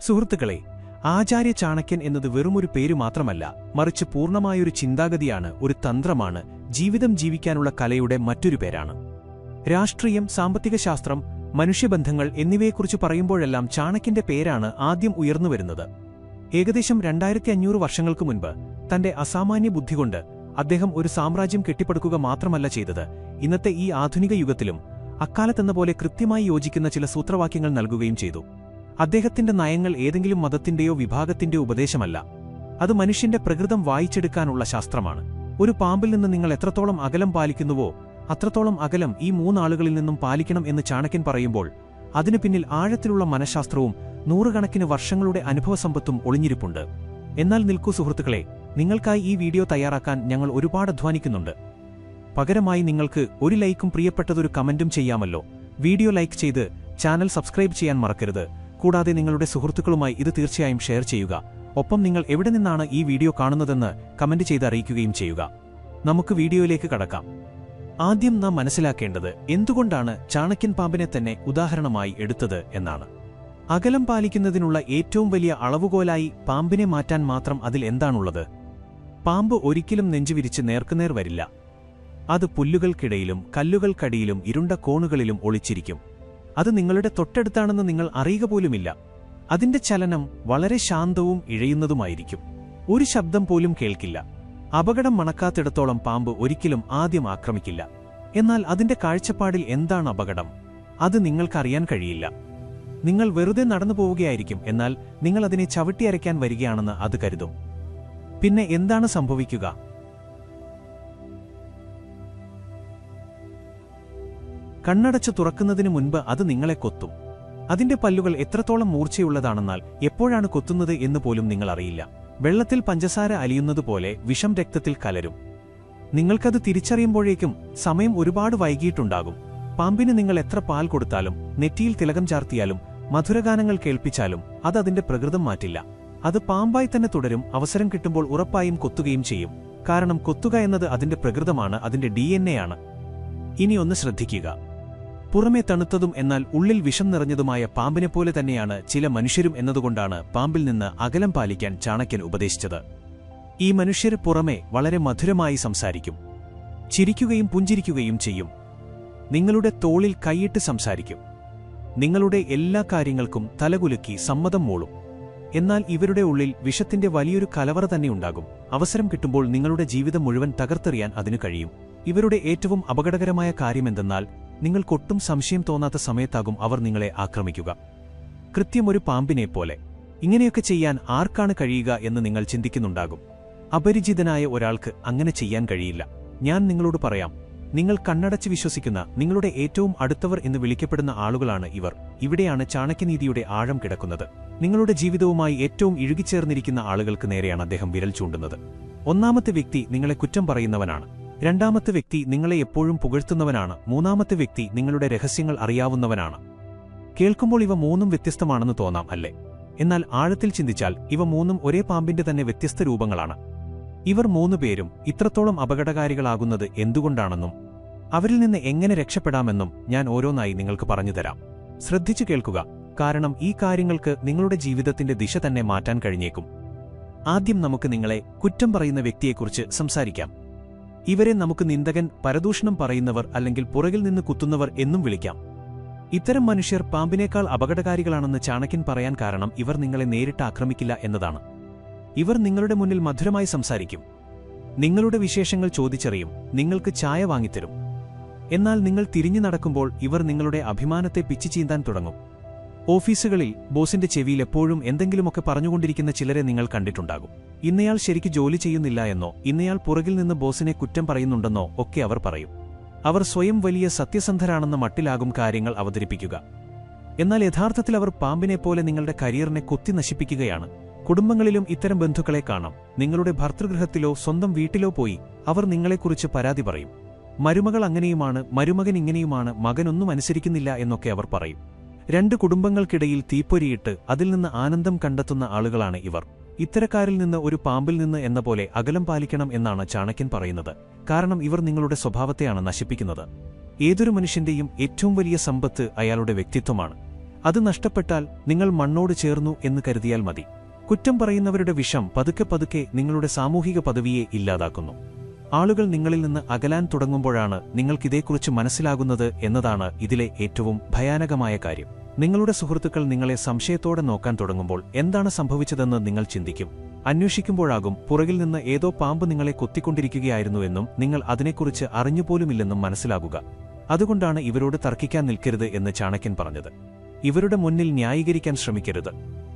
സുഹൃത്തുക്കളെ, ആചാര്യ ചാണക്യൻ എന്നത് വെറുമൊരു പേര് മാത്രമല്ല, മറിച്ച് പൂർണ്ണമായൊരു ചിന്താഗതിയാണ്, ഒരു തന്ത്രമാണ്, ജീവിതം ജീവിക്കാനുള്ള കലയുടെ മറ്റൊരു പേരാണ്. രാഷ്ട്രീയം, സാമ്പത്തിക ശാസ്ത്രം, മനുഷ്യബന്ധങ്ങൾ എന്നിവയെക്കുറിച്ച് പറയുമ്പോഴെല്ലാം ചാണക്യന്റെ പേരാണ് ആദ്യം ഉയർന്നുവരുന്നത്. ഏകദേശം 2500 വർഷങ്ങൾക്ക് മുൻപ് തന്റെ അസാമാന്യ ബുദ്ധികൊണ്ട് അദ്ദേഹം ഒരു സാമ്രാജ്യം കെട്ടിപ്പടുക്കുക മാത്രമല്ല ചെയ്തത്, ഇന്നത്തെ ഈ ആധുനിക യുഗത്തിലും അക്കാലത്തെന്ന പോലെ കൃത്യമായി യോജിക്കുന്ന ചില സൂത്രവാക്യങ്ങൾ നൽകുകയും ചെയ്തു. അദ്ദേഹത്തിന്റെ നയങ്ങൾ ഏതെങ്കിലും മതത്തിന്റെയോ വിഭാഗത്തിന്റെയോ ഉപദേശമല്ല, അത് മനുഷ്യന്റെ പ്രകൃതം വായിച്ചെടുക്കാനുള്ള ശാസ്ത്രമാണ്. ഒരു പാമ്പിൽ നിന്ന് നിങ്ങൾ എത്രത്തോളം അകലം പാലിക്കുന്നുവോ അത്രത്തോളം അകലം ഈ 3 ആളുകളിൽ നിന്നും പാലിക്കണം എന്ന് ചാണക്യൻ പറയുമ്പോൾ അതിനു പിന്നിൽ ആഴത്തിലുള്ള മനഃശാസ്ത്രവും നൂറുകണക്കിന് വർഷങ്ങളുടെ അനുഭവസമ്പത്തും ഒളിഞ്ഞിരിപ്പുണ്ട്. എന്നാൽ നിൽക്കൂ സുഹൃത്തുക്കളെ, നിങ്ങൾക്കായി ഈ വീഡിയോ തയ്യാറാക്കാൻ ഞങ്ങൾ ഒരുപാട് അധ്വാനിക്കുന്നുണ്ട്. പകരമായി നിങ്ങൾക്ക് ഒരു ലൈക്കും പ്രിയപ്പെട്ടതൊരു കമന്റും ചെയ്യാമല്ലോ. വീഡിയോ ലൈക്ക് ചെയ്ത് ചാനൽ സബ്സ്ക്രൈബ് ചെയ്യാൻ മറക്കരുത്. കൂടാതെ നിങ്ങളുടെ സുഹൃത്തുക്കളുമായി ഇത് തീർച്ചയായും ഷെയർ ചെയ്യുക. ഒപ്പം നിങ്ങൾ എവിടെ നിന്നാണ് ഈ വീഡിയോ കാണുന്നതെന്ന് കമന്റ് ചെയ്ത് അറിയിക്കുകയും ചെയ്യുക. നമുക്ക് വീഡിയോയിലേക്ക് കടക്കാം. ആദ്യം നാം മനസ്സിലാക്കേണ്ടത് എന്തുകൊണ്ടാണ് ചാണക്യൻ പാമ്പിനെ തന്നെ ഉദാഹരണമായി എടുത്തത് എന്നാണ്. അകലം പാലിക്കുന്നതിനുള്ള ഏറ്റവും വലിയ അളവുകോലായി പാമ്പിനെ മാറ്റാൻ മാത്രം അതിൽ എന്താണുള്ളത്? പാമ്പ് ഒരിക്കലും നെഞ്ചുവിരിച്ച് നേർക്കുനേർ വരില്ല. അത് പുല്ലുകൾക്കിടയിലും കല്ലുകൾക്കടിയിലും ഇരുണ്ട കോണുകളിലും ഒളിച്ചിരിക്കും. അത് നിങ്ങളുടെ തൊട്ടടുത്താണെന്ന് നിങ്ങൾ അറിയുക പോലുമില്ല. അതിന്റെ ചലനം വളരെ ശാന്തവും ഇഴയുന്നതുമായിരിക്കും. ഒരു ശബ്ദം പോലും കേൾക്കില്ല. അപകടം മണക്കാത്തിടത്തോളം പാമ്പ് ഒരിക്കലും ആദ്യം ആക്രമിക്കില്ല. എന്നാൽ അതിന്റെ കാഴ്ചപ്പാടിൽ എന്താണ് അപകടം? അത് നിങ്ങൾക്കറിയാൻ കഴിയില്ല. നിങ്ങൾ വെറുതെ നടന്നു പോവുകയായിരിക്കും, എന്നാൽ നിങ്ങൾ അതിനെ ചവിട്ടിയരയ്ക്കാൻ വരികയാണെന്ന് അത് കരുതും. പിന്നെ എന്താണ് സംഭവിക്കുക? കണ്ണടച്ചു തുറക്കുന്നതിന് മുൻപ് അത് നിങ്ങളെ കൊത്തും. അതിന്റെ പല്ലുകൾ എത്രത്തോളം മൂർച്ചയുള്ളതാണെന്നാൽ എപ്പോഴാണ് കൊത്തുന്നത് എന്ന് പോലും നിങ്ങൾ അറിയില്ല. വെള്ളത്തിൽ പഞ്ചസാര അലിയുന്നതുപോലെ വിഷം രക്തത്തിൽ കലരും. നിങ്ങൾക്കത് തിരിച്ചറിയുമ്പോഴേക്കും സമയം ഒരുപാട് വൈകിയിട്ടുണ്ടാകും. പാമ്പിന് നിങ്ങൾ എത്ര പാൽ കൊടുത്താലും, നെറ്റിയിൽ തിലകം ചാർത്തിയാലും, മധുരഗാനങ്ങൾ കേൾപ്പിച്ചാലും അത് അതിന്റെ പ്രകൃതം മാറ്റില്ല. അത് പാമ്പായി തന്നെ തുടരും. അവസരം കിട്ടുമ്പോൾ ഉറപ്പായും കൊത്തുകയും ചെയ്യും. കാരണം കൊത്തുക എന്നത് അതിന്റെ പ്രകൃതമാണ്, അതിന്റെ DNA ആണ്. ഇനി ഒന്ന് ശ്രദ്ധിക്കുക. പുറമേ തണുത്തതും എന്നാൽ ഉള്ളിൽ വിഷം നിറഞ്ഞതുമായ പാമ്പിനെപ്പോലെ തന്നെയാണ് ചില മനുഷ്യരും എന്നതുകൊണ്ടാണ് പാമ്പിൽ നിന്ന് അകലം പാലിക്കാൻ ചാണക്യൻ ഉപദേശിച്ചത്. ഈ മനുഷ്യർ പുറമേ വളരെ മധുരമായി സംസാരിക്കും, ചിരിക്കുകയും പുഞ്ചിരിക്കുകയും ചെയ്യും, നിങ്ങളുടെ തോളിൽ കൈയിട്ട് സംസാരിക്കും, നിങ്ങളുടെ എല്ലാ കാര്യങ്ങൾക്കും തലകുലുക്കി സമ്മതം മൂളും. എന്നാൽ ഇവരുടെ ഉള്ളിൽ വിഷത്തിന്റെ വലിയൊരു കലവറ തന്നെയുണ്ടാകും. അവസരം കിട്ടുമ്പോൾ നിങ്ങളുടെ ജീവിതം മുഴുവൻ തകർത്തെറിയാൻ അതിനു കഴിയും. ഇവരുടെ ഏറ്റവും അപകടകരമായ കാര്യമെന്തെന്നാൽ നിങ്ങൾക്കൊട്ടും സംശയം തോന്നാത്ത സമയത്താകും അവർ നിങ്ങളെ ആക്രമിക്കുക. കൃത്യം ഒരു പാമ്പിനെപ്പോലെ. ഇങ്ങനെയൊക്കെ ചെയ്യാൻ ആർക്കാണ് കഴിയുക എന്ന് നിങ്ങൾ ചിന്തിക്കുന്നുണ്ടാകും. അപരിചിതനായ ഒരാൾക്ക് അങ്ങനെ ചെയ്യാൻ കഴിയില്ല. ഞാൻ നിങ്ങളോട് പറയാം, നിങ്ങൾ കണ്ണടച്ച് വിശ്വസിക്കുന്ന നിങ്ങളുടെ ഏറ്റവും അടുത്തവർ എന്ന് വിളിക്കപ്പെടുന്ന ആളുകളാണ് ഇവർ. ഇവിടെയാണ് ചാണക്യനീതിയുടെ ആഴം കിടക്കുന്നത്. നിങ്ങളുടെ ജീവിതവുമായി ഏറ്റവും ഇഴുകിച്ചേർന്നിരിക്കുന്ന ആളുകൾക്ക് നേരെയാണ് അദ്ദേഹം വിരൽ ചൂണ്ടുന്നത്. ഒന്നാമത്തെ വ്യക്തി നിങ്ങളെ കുറ്റം പറയുന്നവനാണ്. രണ്ടാമത്തെ വ്യക്തി നിങ്ങളെ എപ്പോഴും പുകഴ്ത്തുന്നവനാണ്. മൂന്നാമത്തെ വ്യക്തി നിങ്ങളുടെ രഹസ്യങ്ങൾ അറിയാവുന്നവനാണ്. കേൾക്കുമ്പോൾ ഇവ മൂന്നും വ്യത്യസ്തമാണെന്ന് തോന്നാം, അല്ലേ? എന്നാൽ ആഴത്തിൽ ചിന്തിച്ചാൽ ഇവ മൂന്നും ഒരേ പാമ്പിന്റെ തന്നെ വ്യത്യസ്ത രൂപങ്ങളാണ്. ഇവർ 3 പേരും ഇത്രത്തോളം അപകടകാരികളാകുന്നത് എന്തുകൊണ്ടാണെന്നും അവരിൽ നിന്ന് എങ്ങനെ രക്ഷപ്പെടാമെന്നും ഞാൻ ഓരോന്നായി നിങ്ങൾക്ക് പറഞ്ഞുതരാം. ശ്രദ്ധിച്ചു കേൾക്കുക, കാരണം ഈ കാര്യങ്ങൾക്ക് നിങ്ങളുടെ ജീവിതത്തിന്റെ ദിശ തന്നെ മാറ്റാൻ കഴിഞ്ഞേക്കും. ആദ്യം നമുക്ക് നിങ്ങളെ കുറ്റം പറയുന്ന വ്യക്തിയെക്കുറിച്ച് സംസാരിക്കാം. ഇവരെ നമുക്ക് നിന്ദകൻ, പരദൂഷണം പറയുന്നവർ അല്ലെങ്കിൽ പുറകിൽ നിന്ന് കുത്തുന്നവർ എന്നും വിളിക്കാം. ഇത്തരം മനുഷ്യർ പാമ്പിനേക്കാൾ അപകടകാരികളാണെന്ന് ചാണക്യൻ പറയാൻ കാരണം ഇവർ നിങ്ങളെ നേരിട്ട് ആക്രമിക്കില്ല എന്നതാണ്. ഇവർ നിങ്ങളുടെ മുന്നിൽ മധുരമായി സംസാരിക്കും, നിങ്ങളുടെ വിശേഷങ്ങൾ ചോദിച്ചറിയും, നിങ്ങൾക്ക് ചായ വാങ്ങിത്തരും. എന്നാൽ നിങ്ങൾ തിരിഞ്ഞു നടക്കുമ്പോൾ ഇവർ നിങ്ങളുടെ അഭിമാനത്തെ പിച്ചിച്ചീന്താൻ തുടങ്ങും. ഓഫീസുകളിൽ ബോസിന്റെ ചെവിയിൽ എപ്പോഴും എന്തെങ്കിലുമൊക്കെ പറഞ്ഞുകൊണ്ടിരിക്കുന്ന ചിലരെ നിങ്ങൾ കണ്ടിട്ടുണ്ടാകും. ഇന്നയാൾ ശരിക്ക് ജോലി ചെയ്യുന്നില്ല എന്നോ ഇന്നയാൾ പുറകിൽ നിന്ന് ബോസിനെ കുറ്റം പറയുന്നുണ്ടെന്നോ ഒക്കെ അവർ പറയും. അവർ സ്വയം വലിയ സത്യസന്ധരാണെന്ന മട്ടിലാകും കാര്യങ്ങൾ അവതരിപ്പിക്കുക. എന്നാൽ യഥാർത്ഥത്തിൽ അവർ പാമ്പിനെപ്പോലെ നിങ്ങളുടെ കരിയറിനെ കൊത്തി നശിപ്പിക്കുകയാണ്. കുടുംബങ്ങളിലും ഇത്തരം ബന്ധുക്കളെ കാണാം. നിങ്ങളുടെ ഭർതൃഗൃഹത്തിലോ സ്വന്തം വീട്ടിലോ പോയി അവർ നിങ്ങളെക്കുറിച്ച് പരാതി പറയും. മരുമകൾ അങ്ങനെയുമാണ്, മരുമകൻ ഇങ്ങനെയുമാണ്, മകനൊന്നും അനുസരിക്കുന്നില്ല എന്നൊക്കെ അവർ പറയും. 2 കുടുംബങ്ങൾക്കിടയിൽ തീപ്പൊരിയിട്ട് അതിൽ നിന്ന് ആനന്ദം കണ്ടെത്തുന്ന ആളുകളാണ് ഇവർ. ഇത്തരക്കാരിൽ നിന്ന് ഒരു പാമ്പിൽ നിന്ന് എന്ന പോലെ അകലം പാലിക്കണം എന്നാണ് ചാണക്യൻ പറയുന്നത്. കാരണം ഇവർ നിങ്ങളുടെ സ്വഭാവത്തെയാണ് നശിപ്പിക്കുന്നത്. ഏതൊരു മനുഷ്യന്റെയും ഏറ്റവും വലിയ സമ്പത്ത് അയാളുടെ വ്യക്തിത്വമാണ്. അത് നഷ്ടപ്പെട്ടാൽ നിങ്ങൾ മണ്ണോട് ചേർന്നു എന്ന് കരുതിയാൽ മതി. കുറ്റം പറയുന്നവരുടെ വിഷം പതുക്കെ പതുക്കെ നിങ്ങളുടെ സാമൂഹിക പദവിയെ ഇല്ലാതാക്കുന്നു. ആളുകൾ നിങ്ങളിൽ നിന്ന് അകലാൻ തുടങ്ങുമ്പോഴാണ് നിങ്ങൾക്കിതേക്കുറിച്ച് മനസ്സിലാകുന്നത് എന്നതാണ് ഇതിലെ ഏറ്റവും ഭയാനകമായ കാര്യം. നിങ്ങളുടെ സുഹൃത്തുക്കൾ നിങ്ങളെ സംശയത്തോടെ നോക്കാൻ തുടങ്ങുമ്പോൾ എന്താണ് സംഭവിച്ചതെന്ന് നിങ്ങൾ ചിന്തിക്കും. അന്വേഷിക്കുമ്പോഴാകും പുറകിൽ നിന്ന് ഏതോ പാമ്പ് നിങ്ങളെ കൊത്തിക്കൊണ്ടിരിക്കുകയായിരുന്നുവെന്നും നിങ്ങൾ അതിനെക്കുറിച്ച് അറിഞ്ഞുപോലുമില്ലെന്നും മനസ്സിലാകുക. അതുകൊണ്ടാണ് ഇവരോട് തർക്കിക്കാൻ നിൽക്കരുത് എന്ന് ചാണക്യൻ പറഞ്ഞത്. ഇവരുടെ മുന്നിൽ ന്യായീകരിക്കാൻ ശ്രമിക്കരുത്.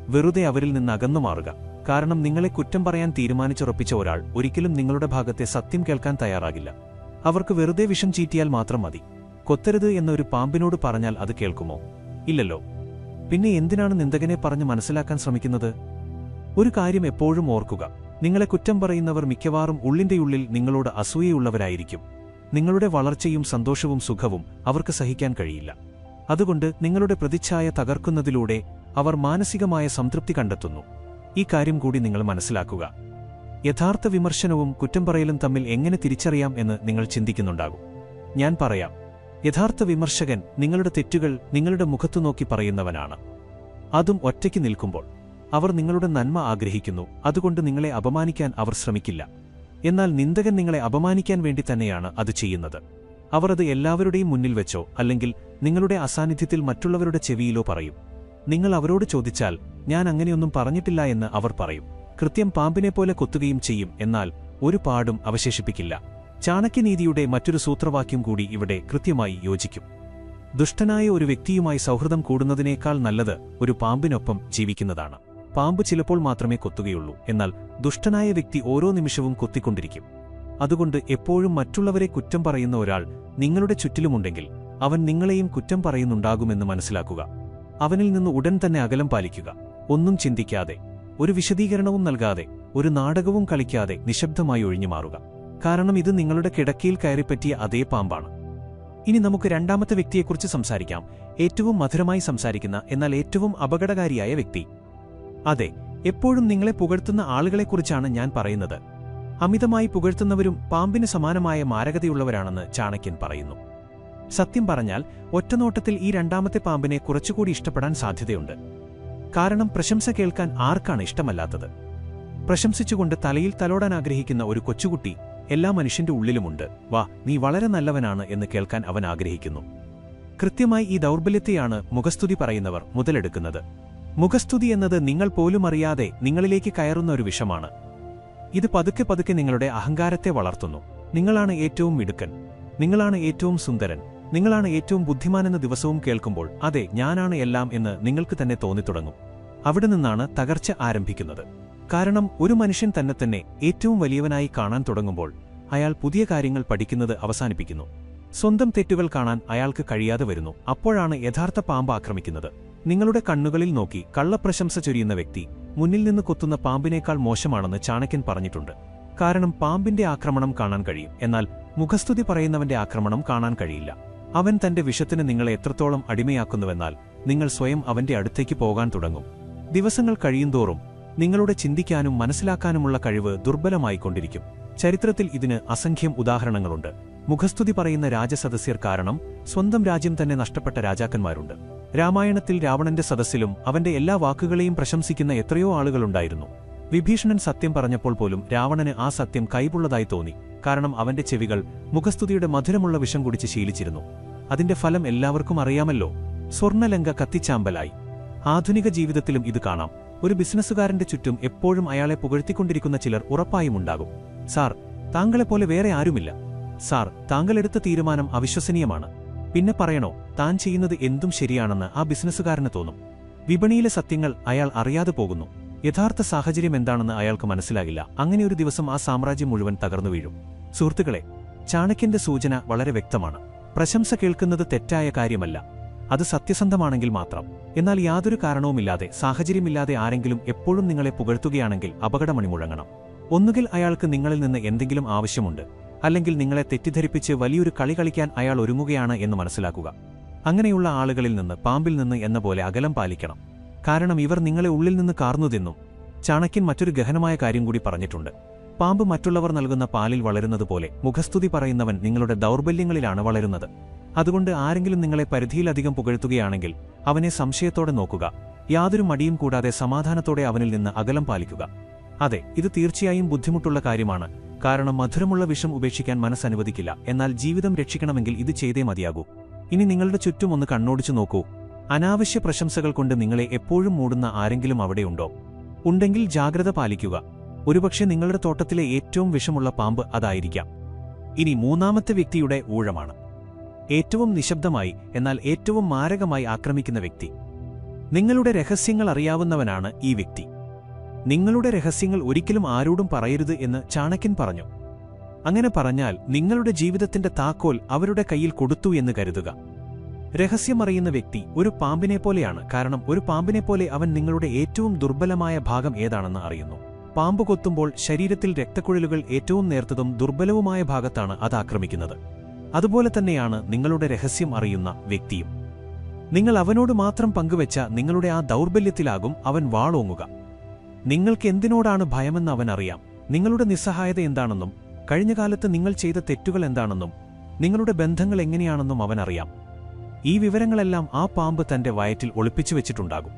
വെറുതെ അവരിൽ നിന്ന് അകന്നു മാറുക. കാരണം നിങ്ങളെ കുറ്റം പറയാൻ തീരുമാനിച്ചുറപ്പിച്ച ഒരാൾ ഒരിക്കലും നിങ്ങളുടെ ഭാഗത്തെ സത്യം കേൾക്കാൻ തയ്യാറാകില്ല. അവർക്ക് വെറുതെ വിഷം ചീറ്റിയാൽ മാത്രം മതി. കൊത്തരുത് എന്നൊരു പാമ്പിനോട് പറഞ്ഞാൽ അത് കേൾക്കുമോ? ഇല്ലല്ലോ. പിന്നെ എന്തിനാണ് നിന്ദകനെ പറഞ്ഞ് മനസ്സിലാക്കാൻ ശ്രമിക്കുന്നത്? ഒരു കാര്യം എപ്പോഴും ഓർക്കുക, നിങ്ങളെ കുറ്റം പറയുന്നവർ മിക്കവാറും ഉള്ളിന്റെയുള്ളിൽ നിങ്ങളോട് അസൂയയുള്ളവരായിരിക്കും. നിങ്ങളുടെ വളർച്ചയും സന്തോഷവും സുഖവും അവർക്ക് സഹിക്കാൻ കഴിയില്ല. അതുകൊണ്ട് നിങ്ങളുടെ പ്രതിച്ഛായ തകർക്കുന്നതിലൂടെ അവർ മാനസികമായ സംതൃപ്തി കണ്ടെത്തുന്നു. ഈ കാര്യം കൂടി നിങ്ങൾ മനസ്സിലാക്കുക. യഥാർത്ഥ വിമർശനവും കുറ്റം പറയലും തമ്മിൽ എങ്ങനെ തിരിച്ചറിയാം എന്ന് നിങ്ങൾ ചിന്തിക്കുന്നുണ്ടാകും. ഞാൻ പറയാം. യഥാർത്ഥ വിമർശകൻ നിങ്ങളുടെ തെറ്റുകൾ നിങ്ങളുടെ മുഖത്തു നോക്കി പറയുന്നവനാണ്. അതും ഒറ്റയ്ക്ക് നിൽക്കുമ്പോൾ. അവർ നിങ്ങളുടെ നന്മ ആഗ്രഹിക്കുന്നു, അതുകൊണ്ട് നിങ്ങളെ അപമാനിക്കാൻ അവർ ശ്രമിക്കില്ല. എന്നാൽ നിന്ദകൻ നിങ്ങളെ അപമാനിക്കാൻ വേണ്ടി തന്നെയാണ് അത് ചെയ്യുന്നത്. അവർ അത് എല്ലാവരുടെയും മുന്നിൽ വെച്ചോ അല്ലെങ്കിൽ നിങ്ങളുടെ അസാന്നിധ്യത്തിൽ മറ്റുള്ളവരുടെ ചെവിയിലോ പറയും. നിങ്ങൾ അവരോട് ചോദിച്ചാൽ ഞാൻ അങ്ങനെയൊന്നും പറഞ്ഞിട്ടില്ല എന്ന് അവർ പറയും. കൃത്യം പാമ്പിനെപ്പോലെ കൊത്തുകയും ചെയ്യും, എന്നാൽ ഒരു പാടും അവശേഷിപ്പിക്കില്ല. ചാണക്യനീതിയുടെ മറ്റൊരു സൂത്രവാക്യം കൂടി ഇവിടെ കൃത്യമായി യോജിക്കും. ദുഷ്ടനായ ഒരു വ്യക്തിയുമായി സൗഹൃദം കൂടുന്നതിനേക്കാൾ നല്ലത് ഒരു പാമ്പിനൊപ്പം ജീവിക്കുന്നതാണ്. പാമ്പ് ചിലപ്പോൾ മാത്രമേ കൊത്തുകയുള്ളൂ, എന്നാൽ ദുഷ്ടനായ വ്യക്തി ഓരോ നിമിഷവും കൊത്തിക്കൊണ്ടിരിക്കും. അതുകൊണ്ട് എപ്പോഴും മറ്റുള്ളവരെ കുറ്റം പറയുന്ന ഒരാൾ നിങ്ങളുടെ ചുറ്റിലുമുണ്ടെങ്കിൽ അവൻ നിങ്ങളെയും കുറ്റം പറയുന്നുണ്ടാകുമെന്ന് മനസ്സിലാക്കുക. അവനിൽ നിന്ന് ഉടൻ തന്നെ അകലം പാലിക്കുക. ഒന്നും ചിന്തിക്കാതെ, ഒരു വിശദീകരണവും നൽകാതെ, ഒരു നാടകവും കളിക്കാതെ നിശബ്ദമായി ഒഴിഞ്ഞുമാറുക. കാരണം ഇത് നിങ്ങളുടെ കിടക്കയിൽ കയറിപ്പറ്റിയ അതേ പാമ്പാണ്. ഇനി നമുക്ക് രണ്ടാമത്തെ വ്യക്തിയെക്കുറിച്ച് സംസാരിക്കാം. ഏറ്റവും മധുരമായി സംസാരിക്കുന്ന എന്നാൽ ഏറ്റവും അപകടകാരിയായ വ്യക്തി. അതെ, എപ്പോഴും നിങ്ങളെ പുകഴ്ത്തുന്ന ആളുകളെക്കുറിച്ചാണ് ഞാൻ പറയുന്നത്. അമിതമായി പുകഴ്ത്തുന്നവരും പാമ്പിന് സമാനമായ മാരകതയുള്ളവരാണെന്ന് ചാണക്യൻ പറയുന്നു. സത്യം പറഞ്ഞാൽ ഒറ്റനോട്ടത്തിൽ ഈ രണ്ടാമത്തെ പാമ്പിനെ കുറച്ചുകൂടി ഇഷ്ടപ്പെടാൻ സാധ്യതയുണ്ട്. കാരണം പ്രശംസ കേൾക്കാൻ ആർക്കാണ് ഇഷ്ടമല്ലാത്തത്? പ്രശംസിച്ചുകൊണ്ട് തലയിൽ തലോടാൻ ആഗ്രഹിക്കുന്ന ഒരു കൊച്ചുകുട്ടി എല്ലാ മനുഷ്യന്റെ ഉള്ളിലുമുണ്ട്. വാ, നീ വളരെ നല്ലവനാണ് എന്ന് കേൾക്കാൻ അവൻ ആഗ്രഹിക്കുന്നു. കൃത്യമായി ഈ ദൗർബല്യത്തെയാണ് മുഖസ്തുതി പറയുന്നവർ മുതലെടുക്കുന്നത്. മുഖസ്തുതി എന്നത് നിങ്ങൾ പോലും അറിയാതെ നിങ്ങളിലേക്ക് കയറുന്ന ഒരു വിഷമാണ്. ഇത് പതുക്കെ പതുക്കെ നിങ്ങളുടെ അഹങ്കാരത്തെ വളർത്തുന്നു. നിങ്ങളാണ് ഏറ്റവും മിടുക്കൻ, നിങ്ങളാണ് ഏറ്റവും സുന്ദരൻ, നിങ്ങളാണ് ഏറ്റവും ബുദ്ധിമാനെന്ന ദിവസവും കേൾക്കുമ്പോൾ അതെ, ഞാനാണ് എല്ലാം എന്ന് നിങ്ങൾക്ക് തന്നെ തോന്നിത്തുടങ്ങും. അവിടെ നിന്നാണ് തകർച്ച ആരംഭിക്കുന്നത്. കാരണം ഒരു മനുഷ്യൻ തന്നെ ഏറ്റവും വലിയവനായി കാണാൻ തുടങ്ങുമ്പോൾ അയാൾ പുതിയ കാര്യങ്ങൾ പഠിക്കുന്നത് അവസാനിപ്പിക്കുന്നു. സ്വന്തം തെറ്റുകൾ കാണാൻ അയാൾക്ക് കഴിയാതെ വരുന്നു. അപ്പോഴാണ് യഥാർത്ഥ പാമ്പ് ആക്രമിക്കുന്നത്. നിങ്ങളുടെ കണ്ണുകളിൽ നോക്കി കള്ളപ്രശംസ ചൊരിയുന്ന വ്യക്തി മുന്നിൽ നിന്ന് കൊത്തുന്ന പാമ്പിനേക്കാൾ മോശമാണെന്ന് ചാണക്യൻ പറഞ്ഞിട്ടുണ്ട്. കാരണം പാമ്പിന്റെ ആക്രമണം കാണാൻ കഴിയും, എന്നാൽ മുഖസ്തുതി പറയുന്നവന്റെ ആക്രമണം കാണാൻ കഴിയില്ല. അവൻ തന്റെ വിഷത്തിന് നിങ്ങളെ എത്രത്തോളം അടിമയാക്കുന്നുവെന്നാൽ നിങ്ങൾ സ്വയം അവന്റെ അടുത്തേക്ക് പോകാൻ തുടങ്ങും. ദിവസങ്ങൾ കഴിയുന്തോറും നിങ്ങളുടെ ചിന്തിക്കാനും മനസ്സിലാക്കാനുമുള്ള കഴിവ് ദുർബലമായിക്കൊണ്ടിരിക്കും. ചരിത്രത്തിൽ ഇതിന് അസംഖ്യം ഉദാഹരണങ്ങളുണ്ട്. മുഖസ്തുതി പറയുന്ന രാജസദസ്യർ കാരണം സ്വന്തം രാജ്യം തന്നെ നഷ്ടപ്പെട്ട രാജാക്കന്മാരുണ്ട്. രാമായണത്തിൽ രാവണന്റെ സദസ്സിലും അവന്റെ എല്ലാ വാക്കുകളെയും പ്രശംസിക്കുന്ന എത്രയോ ആളുകളുണ്ടായിരുന്നു. വിഭീഷണൻ സത്യം പറഞ്ഞപ്പോൾ പോലും രാവണന് ആ സത്യം കൈപുള്ളതായി തോന്നി. കാരണം അവന്റെ ചെവികൾ മുഖസ്തുതിയുടെ മധുരമുള്ള വിഷം കുടിച്ച് ശീലിച്ചിരുന്നു. അതിന്റെ ഫലം എല്ലാവർക്കും അറിയാമല്ലോ. സ്വർണ്ണലങ്ക കത്തിച്ചാമ്പലായി. ആധുനിക ജീവിതത്തിലും ഇത് കാണാം. ഒരു ബിസിനസ്സുകാരന്റെ ചുറ്റും എപ്പോഴും അയാളെ പുകഴ്ത്തിക്കൊണ്ടിരിക്കുന്ന ചിലർ ഉറപ്പായും ഉണ്ടാകും. സാർ, താങ്കളെപ്പോലെ വേറെ ആരുമില്ല. സാർ, താങ്കളെടുത്ത തീരുമാനം അവിശ്വസനീയമാണ്. പിന്നെ പറയണോ, താൻ ചെയ്യുന്നത് എന്തും ശരിയാണെന്ന് ആ ബിസിനസ്സുകാരന് തോന്നും. വിപണിയിലെ സത്യങ്ങൾ അയാൾ അറിയാതെ പോകുന്നു. യഥാർത്ഥ സാഹചര്യം എന്താണെന്ന് അയാൾക്ക് മനസ്സിലാകില്ല. അങ്ങനെ ഒരു ദിവസം ആ സാമ്രാജ്യം മുഴുവൻ തകർന്നു വീഴും. സുഹൃത്തുക്കളെ, ചാണക്യന്റെ സൂചന വളരെ വ്യക്തമാണ്. പ്രശംസ കേൾക്കുന്നത് തെറ്റായ കാര്യമല്ല, അത് സത്യസന്ധമാണെങ്കിൽ മാത്രം. എന്നാൽ യാതൊരു കാരണവുമില്ലാതെ, സാഹചര്യമില്ലാതെ ആരെങ്കിലും എപ്പോഴും നിങ്ങളെ പുകഴ്ത്തുകയാണെങ്കിൽ അപകടമണി മുഴങ്ങണം. ഒന്നുകിൽ അയാൾക്ക് നിങ്ങളിൽ നിന്ന് എന്തെങ്കിലും ആവശ്യമുണ്ട്, അല്ലെങ്കിൽ നിങ്ങളെ തെറ്റിദ്ധരിപ്പിച്ച് വലിയൊരു കളി കളിക്കാൻ അയാൾ ഒരുങ്ങുകയാണ് എന്ന് മനസ്സിലാക്കുക. അങ്ങനെയുള്ള ആളുകളിൽ നിന്ന് പാമ്പിൽ നിന്ന് എന്ന പോലെ അകലം പാലിക്കണം. കാരണം ഇവർ നിങ്ങളെ ഉള്ളിൽ നിന്ന് കാർന്നുതിന്നും. ചാണക്യൻ മറ്റൊരു ഗഹനമായ കാര്യം കൂടി പറഞ്ഞിട്ടുണ്ട്. പാമ്പ് മറ്റുള്ളവർ നൽകുന്ന പാലിൽ വളരുന്നതുപോലെ മുഖസ്തുതി പറയുന്നവൻ നിങ്ങളുടെ ദൗർബല്യങ്ങളിലാണ് വളരുന്നത്. അതുകൊണ്ട് ആരെങ്കിലും നിങ്ങളെ പരിധിയിലധികം പുകഴ്ത്തുകയാണെങ്കിൽ അവനെ സംശയത്തോടെ നോക്കുക. യാതൊരു മടിയും കൂടാതെ സമാധാനത്തോടെ അവനിൽ നിന്ന് അകലം പാലിക്കുക. അതെ, ഇത് തീർച്ചയായും ബുദ്ധിമുട്ടുള്ള കാര്യമാണ്, കാരണം മധുരമുള്ള വിഷം ഉപേക്ഷിക്കാൻ മനസ്സനുവദിക്കില്ല. എന്നാൽ ജീവിതം രക്ഷിക്കണമെങ്കിൽ ഇത് ചെയ്തേ മതിയാകൂ. ഇനി നിങ്ങളുടെ ചുറ്റും ഒന്ന് കണ്ണോടിച്ചു നോക്കൂ. അനാവശ്യ പ്രശംസകൾ കൊണ്ട് നിങ്ങളെ എപ്പോഴും മൂടുന്ന ആരെങ്കിലും അവിടെയുണ്ടോ? ഉണ്ടെങ്കിൽ ജാഗ്രത പാലിക്കുക. ഒരുപക്ഷെ നിങ്ങളുടെ തോട്ടത്തിലെ ഏറ്റവും വിഷമുള്ള പാമ്പ് അതായിരിക്കാം. ഇനി മൂന്നാമത്തെ വ്യക്തിയുടെ ഊഴമാണ്. ഏറ്റവും നിശബ്ദമായി എന്നാൽ ഏറ്റവും മാരകമായി ആക്രമിക്കുന്ന വ്യക്തി. നിങ്ങളുടെ രഹസ്യങ്ങൾ അറിയാവുന്നവനാണ് ഈ വ്യക്തി. നിങ്ങളുടെ രഹസ്യങ്ങൾ ഒരിക്കലും ആരോടും പറയരുത് എന്ന് ചാണക്യൻ പറഞ്ഞു. അങ്ങനെ പറഞ്ഞാൽ നിങ്ങളുടെ ജീവിതത്തിന്റെ താക്കോൽ അവരുടെ കയ്യിൽ കൊടുത്തു എന്ന് കരുതുക. രഹസ്യമറിയുന്ന വ്യക്തി ഒരു പാമ്പിനെപ്പോലെയാണ്, കാരണം ഒരു പാമ്പിനെപ്പോലെ അവൻ നിങ്ങളുടെ ഏറ്റവും ദുർബലമായ ഭാഗം ഏതാണെന്ന് അറിയുന്നു. പാമ്പ് കൊത്തുമ്പോൾ ശരീരത്തിൽ രക്തക്കുഴലുകൾ ഏറ്റവും നേർത്തതും ദുർബലവുമായ ഭാഗത്താണ് അത് ആക്രമിക്കുന്നത്. അതുപോലെ തന്നെയാണ് നിങ്ങളുടെ രഹസ്യം അറിയുന്ന വ്യക്തിയും. നിങ്ങൾ അവനോട് മാത്രം പങ്കുവെച്ച നിങ്ങളുടെ ആ ദൗർബല്യത്തിലാകും അവൻ വാളോങ്ങുക. നിങ്ങൾക്ക് എന്തിനോടാണ് ഭയമെന്ന് അവനറിയാം. നിങ്ങളുടെ നിസ്സഹായത എന്താണെന്നും കഴിഞ്ഞകാലത്ത് നിങ്ങൾ ചെയ്ത തെറ്റുകൾ എന്താണെന്നും നിങ്ങളുടെ ബന്ധങ്ങൾ എങ്ങനെയാണെന്നും അവനറിയാം. ഈ വിവരങ്ങളെല്ലാം ആ പാമ്പ് തന്റെ വയറ്റിൽ ഒളിപ്പിച്ചു വെച്ചിട്ടുണ്ടാകും.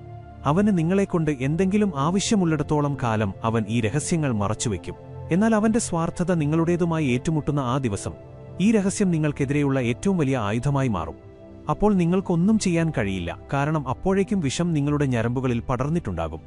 അവന് നിങ്ങളെക്കൊണ്ട് എന്തെങ്കിലും ആവശ്യമുള്ളിടത്തോളം കാലം അവൻ ഈ രഹസ്യങ്ങൾ മറച്ചുവെക്കും. എന്നാൽ അവന്റെ സ്വാർത്ഥത നിങ്ങളുടേതുമായി ഏറ്റുമുട്ടുന്ന ആ ദിവസം ഈ രഹസ്യം നിങ്ങൾക്കെതിരെയുള്ള ഏറ്റവും വലിയ ആയുധമായി മാറും. അപ്പോൾ നിങ്ങൾക്കൊന്നും ചെയ്യാൻ കഴിയില്ല, കാരണം അപ്പോഴേക്കും വിഷം നിങ്ങളുടെ ഞരമ്പുകളിൽ പടർന്നിട്ടുണ്ടാകും.